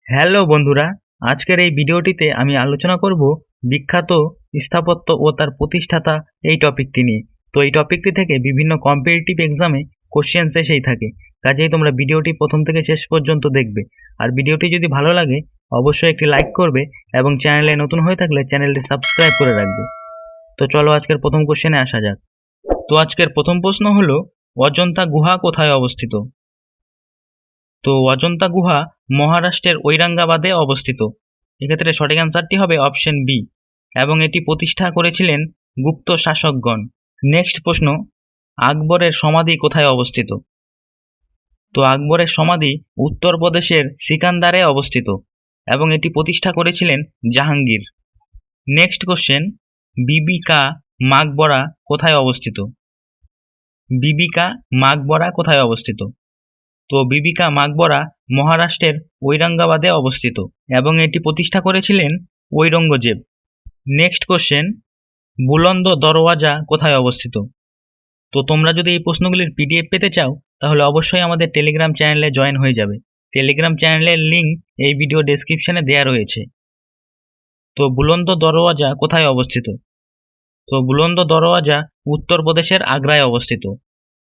Hello বন্ধুরা, আজকের এই ভিডিওটিতে আমি আলোচনা করব বিখ্যাত স্থাপত্য ও তার প্রতিষ্ঠাতা এই টপিকটি নিয়ে। তো এই টপিকটি থেকে বিভিন্ন কম্পিটিটিভ এক্সামে কোশ্চেন্স এসেই থাকে, কাজেই তোমরা ভিডিওটি প্রথম থেকে শেষ পর্যন্ত দেখবে। আর ভিডিওটি যদি ভালো লাগে অবশ্যই একটি লাইক করবে এবং চ্যানেলে নতুন হয়ে থাকলে চ্যানেলটি সাবস্ক্রাইব করে রাখবে। তো চলো আজকের প্রথম কোশ্চেনে আসা যাক। তো আজকের প্রথম প্রশ্ন হলো, অজন্তা গুহা কোথায় অবস্থিত? তো অজন্তা গুহা মহারাষ্ট্রের ঔরঙ্গাবাদে অবস্থিত। এক্ষেত্রে সঠিক অ্যান্সারটি হবে অপশন বি, এবং এটি প্রতিষ্ঠা করেছিলেন গুপ্ত শাসকগণ। নেক্সট প্রশ্ন, আকবরের সমাধি কোথায় অবস্থিত? তো আকবরের সমাধি উত্তরপ্রদেশের সিকান্দারে অবস্থিত এবং এটি প্রতিষ্ঠা করেছিলেন জাহাঙ্গীর। নেক্সট কোশ্চেন, বিবি কা মাকবরা কোথায় অবস্থিত? বিবি কা মাকবরা কোথায় অবস্থিত? তো বিবি কা মাকবরা মহারাষ্ট্রের ঔরঙ্গাবাদে অবস্থিত এবং এটি প্রতিষ্ঠা করেছিলেন ঔরঙ্গজেব। নেক্সট কোশ্চেন, বুলন্দ দরওয়াজা কোথায় অবস্থিত? তো তোমরা যদি এই প্রশ্নগুলির পিডিএফ পেতে চাও তাহলে অবশ্যই আমাদের টেলিগ্রাম চ্যানেলে জয়েন হয়ে যাবে। টেলিগ্রাম চ্যানেলের লিঙ্ক এই ভিডিও ডেসক্রিপশনে দেওয়া রয়েছে। তো বুলন্দ দরওয়াজা কোথায় অবস্থিত? তো বুলন্দ দরওয়াজা উত্তরপ্রদেশের আগ্রায় অবস্থিত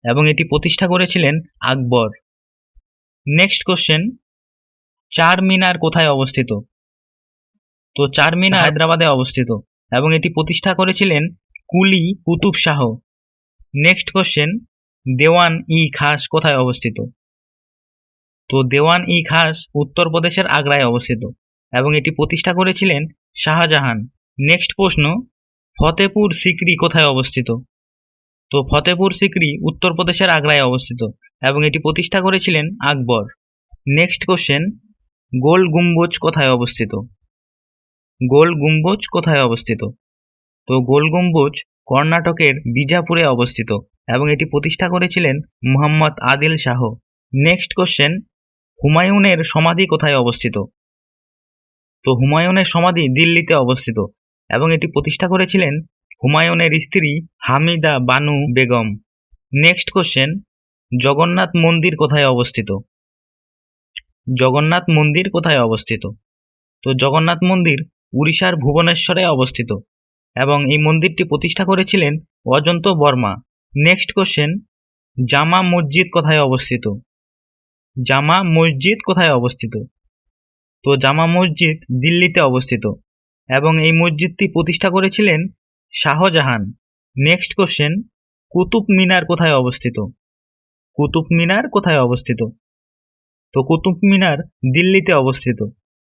এবং এটি প্রতিষ্ঠা করেছিলেন আকবর। নেক্সট কোশ্চেন, চার মিনার কোথায় অবস্থিত? তো চার মিনার হায়দ্রাবাদে অবস্থিত এবং এটি প্রতিষ্ঠা করেছিলেন কুলি কুতুব শাহ। নেক্সট কোশ্চেন, দেওয়ান ই খাস কোথায় অবস্থিত? তো দেওয়ান ই খাস উত্তরপ্রদেশের আগ্রায় অবস্থিত এবং এটি প্রতিষ্ঠা করেছিলেন শাহজাহান। নেক্সট প্রশ্ন, ফতেপুর সিকরি কোথায় অবস্থিত? তো ফতেপুর সিকরি উত্তরপ্রদেশের আগ্রায় অবস্থিত এবং এটি প্রতিষ্ঠা করেছিলেন আকবর। নেক্সট কোশ্চেন, গোল গুম্বুজ কোথায় অবস্থিত? গোল গুম্বুজ কোথায় অবস্থিত? তো গোল গম্বুজ কর্ণাটকের বিজাপুরে অবস্থিত এবং এটি প্রতিষ্ঠা করেছিলেন মুহাম্মদ আদিল শাহ। নেক্সট কোশ্চেন, হুমায়ুনের সমাধি কোথায় অবস্থিত? তো হুমায়ুনের সমাধি দিল্লিতে অবস্থিত এবং এটি প্রতিষ্ঠা করেছিলেন হুমায়ুনের স্ত্রী হামিদা বানু বেগম। নেক্সট কোশ্চেন, জগন্নাথ মন্দির কোথায় অবস্থিত? জগন্নাথ মন্দির কোথায় অবস্থিত? তো জগন্নাথ মন্দির উড়িষ্যার ভুবনেশ্বরে অবস্থিত এবং এই মন্দিরটি প্রতিষ্ঠা করেছিলেন অজন্ত বর্মা। নেক্সট কোশ্চেন, জামা মসজিদ কোথায় অবস্থিত? জামা মসজিদ কোথায় অবস্থিত? তো জামা মসজিদ দিল্লিতে অবস্থিত এবং এই মসজিদটি প্রতিষ্ঠা করেছিলেন শাহজাহান। নেক্সট কোশ্চেন, কুতুব মিনার কোথায় অবস্থিত? কুতুব মিনার কোথায় অবস্থিত? তো কুতুব মিনার দিল্লিতে অবস্থিত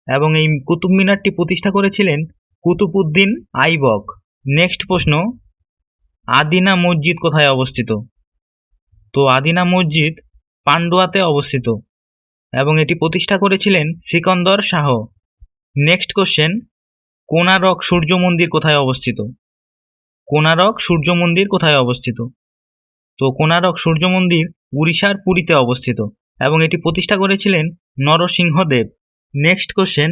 এবং এই কুতুব মিনারটি প্রতিষ্ঠা করেছিলেন কুতুবউদ্দিন আইবক। নেক্সট প্রশ্ন, আদিনা মসজিদ কোথায় অবস্থিত? তো আদিনা মসজিদ পান্ডুয়াতে অবস্থিত এবং এটি প্রতিষ্ঠা করেছিলেন সিকন্দর শাহ। নেক্সট কোশ্চেন, কোনারক সূর্য মন্দির কোথায় অবস্থিত? কোনারক সূর্য মন্দির কোথায় অবস্থিত? তো কোনারক সূর্য মন্দির উড়িষ্যার পুরীতে অবস্থিত এবং এটি প্রতিষ্ঠা করেছিলেন নরসিংহদেব। নেক্সট কোশ্চেন,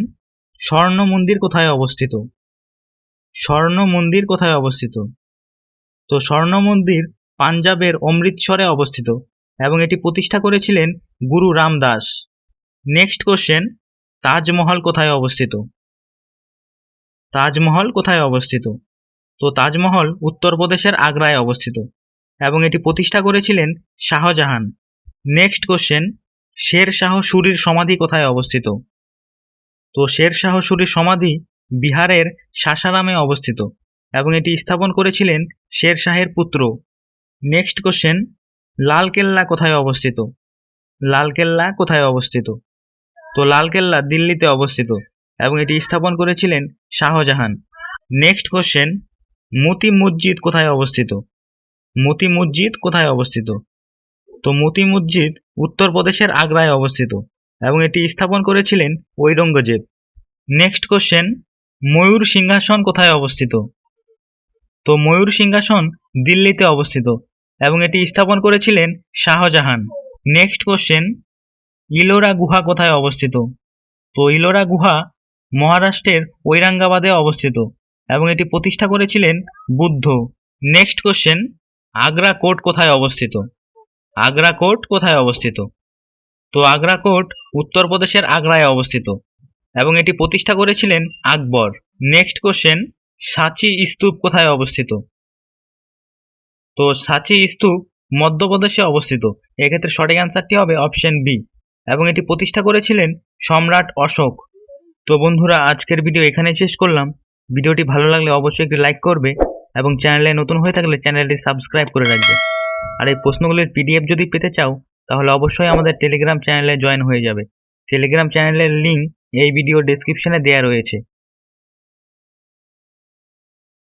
স্বর্ণ মন্দির কোথায় অবস্থিত? স্বর্ণ মন্দির কোথায় অবস্থিত? তো স্বর্ণ মন্দির পাঞ্জাবের অমৃতসরে অবস্থিত এবং এটি প্রতিষ্ঠা করেছিলেন গুরু রামদাস। নেক্সট কোশ্চেন, তাজমহল কোথায় অবস্থিত? তাজমহল কোথায় অবস্থিত? তো তাজমহল উত্তরপ্রদেশের আগ্রায় অবস্থিত এবং এটি প্রতিষ্ঠা করেছিলেন শাহজাহান। নেক্সট কোশ্চেন, শের শাহ সুরির সমাধি কোথায় অবস্থিত? তো শের শাহ সুরির সমাধি বিহারের সাসারামে অবস্থিত এবং এটি স্থাপন করেছিলেন শের শাহের পুত্র। নেক্সট কোশ্চেন, লালকেল্লা কোথায় অবস্থিত? লালকেল্লা কোথায় অবস্থিত? তো লালকেল্লা দিল্লিতে অবস্থিত এবং এটি স্থাপন করেছিলেন শাহজাহান। নেক্সট কোশ্চেন, মতি মসজিদ কোথায় অবস্থিত? মতি মসজিদ কোথায় অবস্থিত? তো মতি মসজিদ উত্তরপ্রদেশের আগ্রায় অবস্থিত এবং এটি স্থাপন করেছিলেন ঔরঙ্গজেব। নেক্সট কোশ্চেন, ময়ূর সিংহাসন কোথায় অবস্থিত? তো ময়ূর সিংহাসন দিল্লিতে অবস্থিত এবং এটি স্থাপন করেছিলেন শাহজাহান। নেক্সট কোশ্চেন, ইলোরা গুহা কোথায় অবস্থিত? তো ইলোরা গুহা মহারাষ্ট্রের ঔরঙ্গাবাদে অবস্থিত এবং এটি প্রতিষ্ঠা করেছিলেন Buddha. Next question, Agra court কোথায় অবস্থিত? আগ্রা কোর্ট কোথায় অবস্থিত? তো আগ্রা কোর্ট উত্তরপ্রদেশের আগ্রায় অবস্থিত এবং এটি প্রতিষ্ঠা করেছিলেন আকবর। নেক্সট কোশ্চেন, সাঁচি স্তূপ কোথায় অবস্থিত? তো সাঁচি স্তূপ মধ্যপ্রদেশে অবস্থিত। এক্ষেত্রে সঠিক অ্যান্সারটি হবে অপশন বি, এবং এটি প্রতিষ্ঠা করেছিলেন সম্রাট অশোক। তো বন্ধুরা, আজকের ভিডিও এখানেই শেষ করলাম। ভিডিওটি ভালো লাগলে অবশ্যই একটি লাইক করবে এবং চ্যানেলে নতুন হয়ে থাকলে চ্যানেলটি সাবস্ক্রাইব করে রাখবে। আর এই প্রশ্নগুলির পিডিএফ যদি পেতে চাও তাহলে অবশ্যই আমাদের টেলিগ্রাম চ্যানেলে জয়েন হয়ে যাবে। টেলিগ্রাম চ্যানেলের লিঙ্ক এই ভিডিও ডেসক্রিপশনে দেওয়া রয়েছে।